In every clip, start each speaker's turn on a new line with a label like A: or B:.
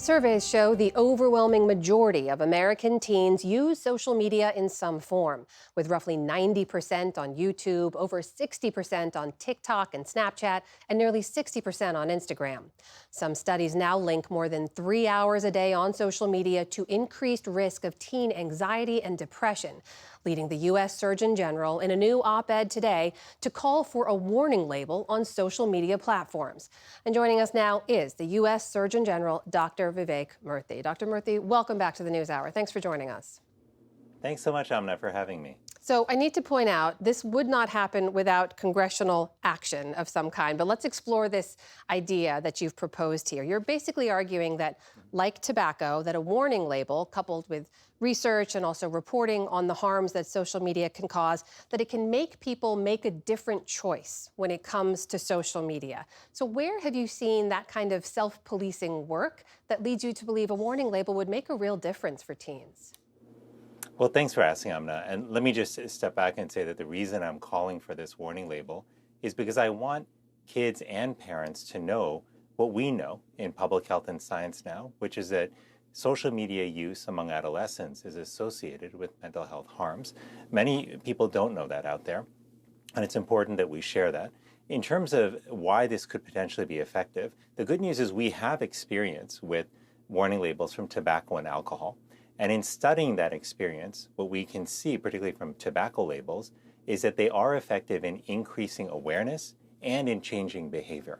A: Surveys show the overwhelming majority of American teens use social media in some form, with roughly 90% on YouTube, over 60% on TikTok and Snapchat, and nearly 60% on Instagram. Some studies now link more than 3 hours a day on social media to increased risk of teen anxiety and depression, leading the U.S. Surgeon General in a new op-ed today to call for a warning label on social media platforms. And joining us now is the U.S. Surgeon General, Dr. Vivek Murthy. Dr. Murthy, welcome back to the NewsHour. Thanks for joining us.
B: Thanks so much, Amna, for having me.
A: So I need to point out, this would not happen without congressional action of some kind. But let's explore this idea that you've proposed here. You're basically arguing that, like tobacco, that a warning label coupled with research and also reporting on the harms that social media can cause, that it can make people make a different choice when it comes to social media. So where have you seen that kind of self-policing work that leads you to believe a warning label would make a real difference for teens?
B: Well, thanks for asking, Amna. And let me just step back and say that the reason I'm calling for this warning label is because I want kids and parents to know what we know in public health and science now, which is that social media use among adolescents is associated with mental health harms. Many people don't know that out there, and it's important that we share that. In terms of why this could potentially be effective, the good news is we have experience with warning labels from tobacco and alcohol. And in studying that experience, what we can see, particularly from tobacco labels, is that they are effective in increasing awareness and in changing behavior.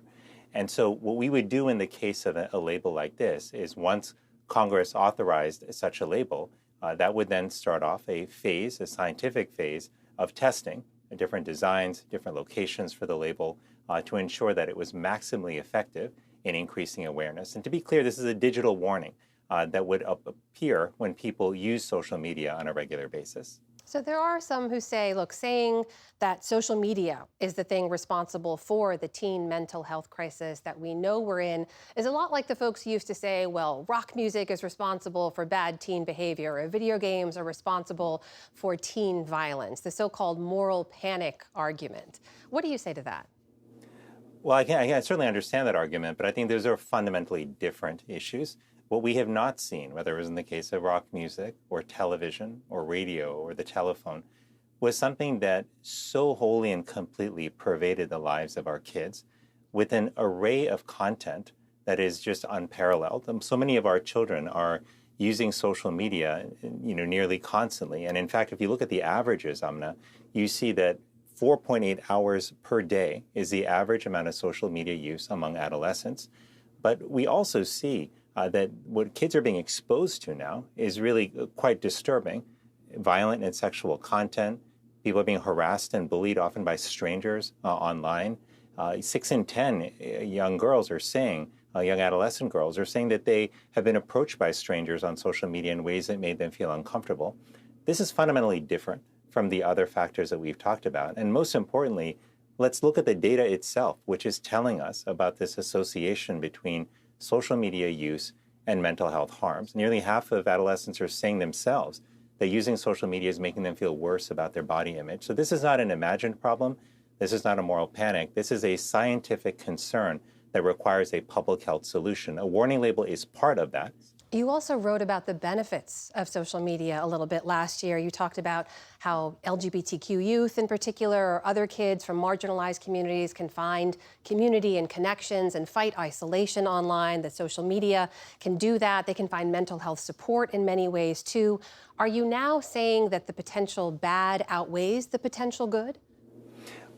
B: And so what we would do in the case of a label like this is once Congress authorized such a label, that would then start off a phase, a scientific phase of testing different designs, different locations for the label to ensure that it was maximally effective in increasing awareness. And to be clear, this is a digital warning that would appear when people use social media on a regular basis.
A: So there are some who say, look, saying that social media is the thing responsible for the teen mental health crisis that we know we're in is a lot like the folks who used to say, well, rock music is responsible for bad teen behavior, or video games are responsible for teen violence, the so-called moral panic argument. What do you say to that?
B: Well, I certainly understand that argument, but I think those are fundamentally different issues. What we have not seen, whether it was in the case of rock music or television or radio or the telephone, was something that so wholly and completely pervaded the lives of our kids with an array of content that is just unparalleled. So many of our children are using social media, nearly constantly. And in fact, if you look at the averages, Amna, you see that 4.8 hours per day is the average amount of social media use among adolescents. But we also see that what kids are being exposed to now is really quite disturbing. Violent and sexual content. People are being harassed and bullied often by strangers online. 6 in 10 young girls are saying, young adolescent girls are saying that they have been approached by strangers on social media in ways that made them feel uncomfortable. This is fundamentally different from the other factors that we've talked about. And most importantly, let's look at the data itself, which is telling us about this association between social media use and mental health harms. Nearly half of adolescents are saying themselves that using social media is making them feel worse about their body image. So this is not an imagined problem. This is not a moral panic. This is a scientific concern that requires a public health solution. A warning label is part of that.
A: You also wrote about the benefits of social media a little bit last year. You talked about how LGBTQ youth in particular, or other kids from marginalized communities, can find community and connections and fight isolation online, that social media can do that. They can find mental health support in many ways too. Are you now saying that the potential bad outweighs the potential good?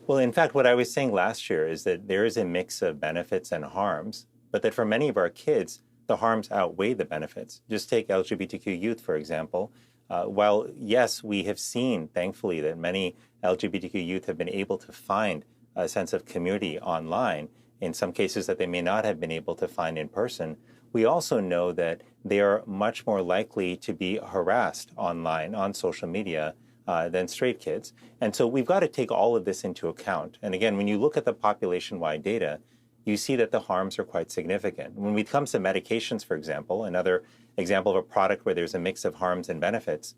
B: Well, in fact, what I was saying last year is that there is a mix of benefits and harms, but that for many of our kids, the harms outweigh the benefits. Just take LGBTQ youth, for example. While, yes, we have seen, thankfully, that many LGBTQ youth have been able to find a sense of community online, in some cases that they may not have been able to find in person, we also know that they are much more likely to be harassed online, on social media, than straight kids. And so we've got to take all of this into account. And again, when you look at the population-wide data, you see that the harms are quite significant. When it comes to medications, for example, another example of a product where there's a mix of harms and benefits,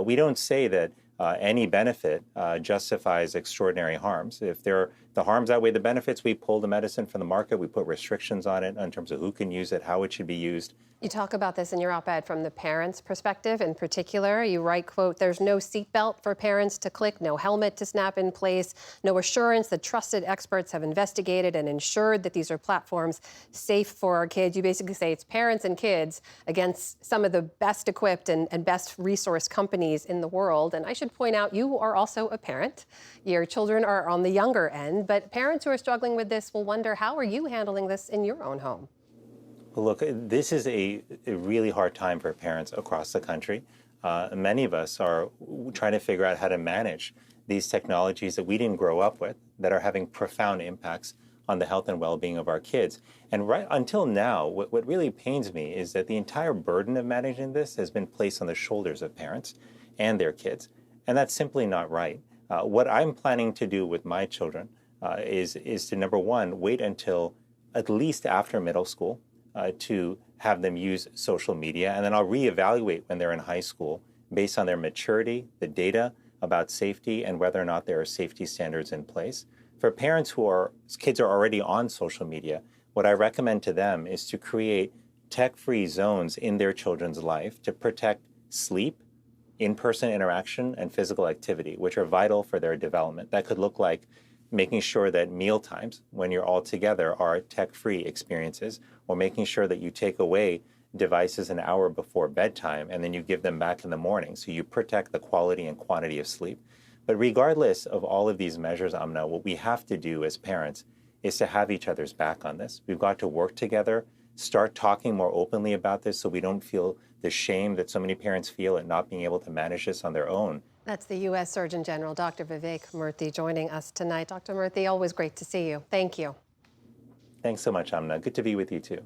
B: we don't say that any benefit justifies extraordinary harms. If the harms outweigh the benefits, we pull the medicine from the market. We put restrictions on it in terms of who can use it, how it should be used.
A: You talk about this in your op-ed from the parents' perspective in particular. You write, quote, "There's no seatbelt for parents to click, no helmet to snap in place, no assurance that trusted experts have investigated and ensured that these are platforms safe for our kids." You basically say it's parents and kids against some of the best equipped and best resource companies in the world. And I should point out, you are also a parent. Your children are on the younger end, but parents who are struggling with this will wonder, how are you handling this in your own home?
B: Look, this is a really hard time for parents across the country. Many of us are trying to figure out how to manage these technologies that we didn't grow up with that are having profound impacts on the health and well-being of our kids. And right until now, what really pains me is that the entire burden of managing this has been placed on the shoulders of parents and their kids. And that's simply not right. What I'm planning to do with my children is to, number one, wait until at least after middle school to have them use social media. And then I'll reevaluate when they're in high school based on their maturity, the data about safety, and whether or not there are safety standards in place. For parents kids are already on social media, what I recommend to them is to create tech-free zones in their children's life to protect sleep, in-person interaction, and physical activity, which are vital for their development. That could look like making sure that meal times, when you're all together, are tech-free experiences, or making sure that you take away devices an hour before bedtime and then you give them back in the morning, so you protect the quality and quantity of sleep. But regardless of all of these measures, Amna, what we have to do as parents is to have each other's back on this. We've got to work together, start talking more openly about this so we don't feel the shame that so many parents feel at not being able to manage this on their own.
A: That's the U.S. Surgeon General, Dr. Vivek Murthy, joining us tonight. Dr. Murthy, always great to see you. Thank you.
B: Thanks so much, Amna. Good to be with you too.